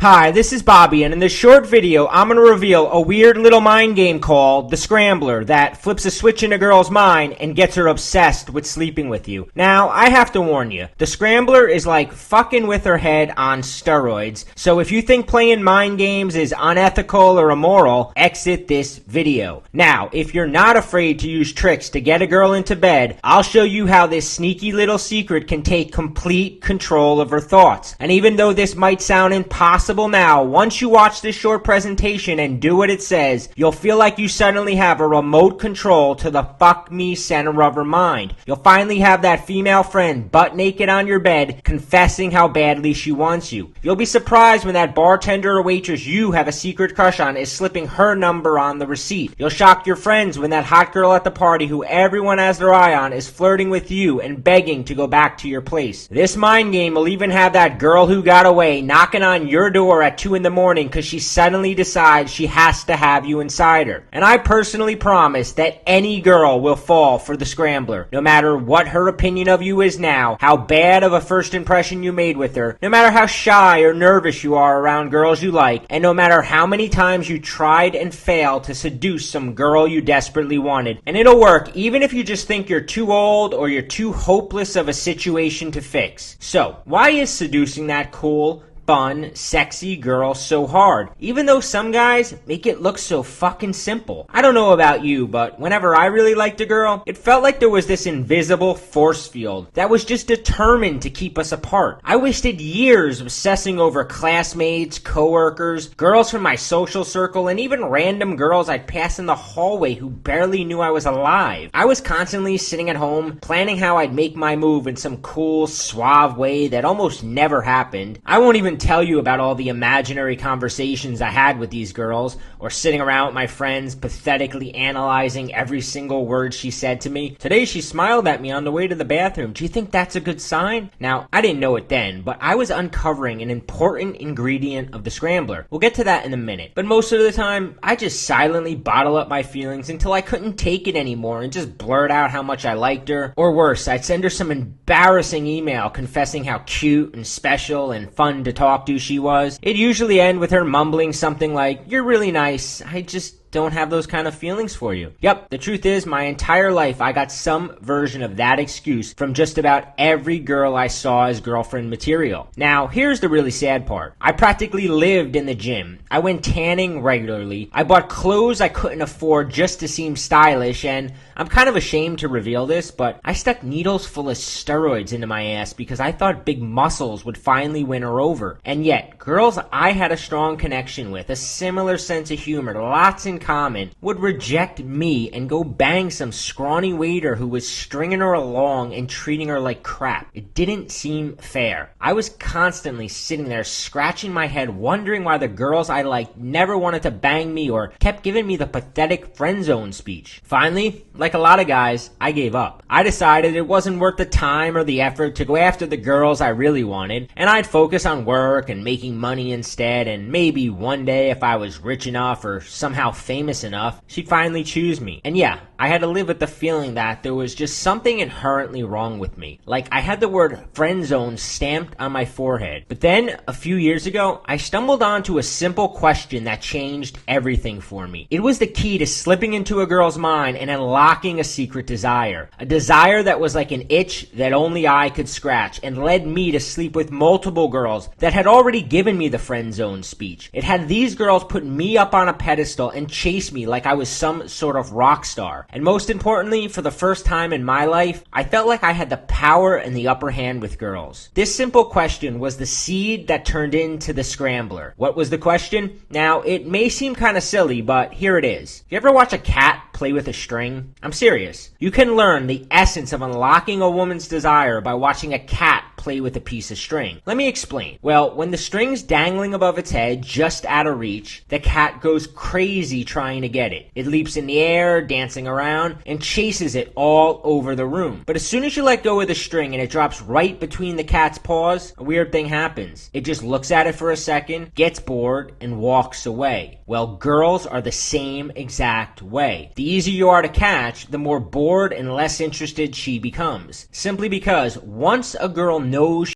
Hi, this is Bobby, and in this short video, I'm going to reveal a weird little mind game called the Scrambler that flips a switch in a girl's mind and gets her obsessed with sleeping with you. Now, I have to warn you, the Scrambler is like fucking with her head on steroids, so if you think playing mind games is unethical or immoral, exit this video. Now, if you're not afraid to use tricks to get a girl into bed, I'll show you how this sneaky little secret can take complete control of her thoughts. And even though this might sound impossible now, once you watch this short presentation and do what it says, you'll feel like you suddenly have a remote control to the fuck me center of her mind. You'll finally have that female friend butt naked on your bed confessing how badly she wants you. You'll be surprised when that bartender or waitress you have a secret crush on is slipping her number on the receipt. You'll shock your friends when that hot girl at the party who everyone has their eye on is flirting with you and begging to go back to your place. This mind game will even have that girl who got away knocking on your door at 2 in the morning because she suddenly decides she has to have you inside her. And I personally promise that any girl will fall for the Scrambler, no matter what her opinion of you is now, how bad of a first impression you made with her, no matter how shy or nervous you are around girls you like, and no matter how many times you tried and failed to seduce some girl you desperately wanted. And it'll work even if you just think you're too old or you're too hopeless of a situation to fix. So, why is seducing that cool, fun, sexy girl so hard, even though some guys make it look so fucking simple? I don't know about you, but whenever I really liked a girl, it felt like there was this invisible force field that was just determined to keep us apart. I wasted years obsessing over classmates, coworkers, girls from my social circle, and even random girls I'd pass in the hallway who barely knew I was alive. I was constantly sitting at home, planning how I'd make my move in some cool, suave way that almost never happened. I won't even tell you about all the imaginary conversations I had with these girls, or sitting around with my friends pathetically analyzing every single word she said to me. Today she smiled at me on the way to the bathroom. Do you think that's a good sign? Now, I didn't know it then, but I was uncovering an important ingredient of the Scrambler. We'll get to that in a minute. But most of the time, I just silently bottle up my feelings until I couldn't take it anymore and just blurt out how much I liked her. Or worse, I'd send her some embarrassing email confessing how cute and special and fun to talk to she was. It'd usually end with her mumbling something like, "You're really nice. I just don't have those kind of feelings for you." Yep, the truth is, my entire life I got some version of that excuse from just about every girl I saw as girlfriend material. Now, here's the really sad part. I practically lived in the gym. I went tanning regularly. I bought clothes I couldn't afford just to seem stylish, and I'm kind of ashamed to reveal this, but I stuck needles full of steroids into my ass because I thought big muscles would finally win her over. And yet, girls I had a strong connection with, a similar sense of humor, lots in common, would reject me and go bang some scrawny waiter who was stringing her along and treating her like crap. It didn't seem fair. I was constantly sitting there scratching my head wondering why the girls I liked never wanted to bang me or kept giving me the pathetic friend zone speech. Finally, like a lot of guys, I gave up. I decided it wasn't worth the time or the effort to go after the girls I really wanted, and I'd focus on work and making money instead, and maybe one day if I was rich enough or somehow famous enough, she'd finally choose me. And yeah, I had to live with the feeling that there was just something inherently wrong with me. Like I had the word friend zone stamped on my forehead. But then, a few years ago, I stumbled onto a simple question that changed everything for me. It was the key to slipping into a girl's mind and unlocking a secret desire. A desire that was like an itch that only I could scratch and led me to sleep with multiple girls that had already given me the friend zone speech. It had these girls put me up on a pedestal and chase me like I was some sort of rock star. And most importantly, for the first time in my life, I felt like I had the power and the upper hand with girls. This simple question was the seed that turned into the Scrambler. What was the question? Now, it may seem kind of silly, but here it is. You ever watch a cat play with a string? I'm serious. You can learn the essence of unlocking a woman's desire by watching a cat play with a piece of string. Let me explain. Well, when the string's dangling above its head, just out of reach, the cat goes crazy trying to get it. It leaps in the air, dancing around, and chases it all over the room. But as soon as you let go of the string and it drops right between the cat's paws, a weird thing happens. It just looks at it for a second, gets bored, and walks away. Well, girls are the same exact way. The easier you are to catch, the more bored and less interested she becomes. Simply because once a girl knows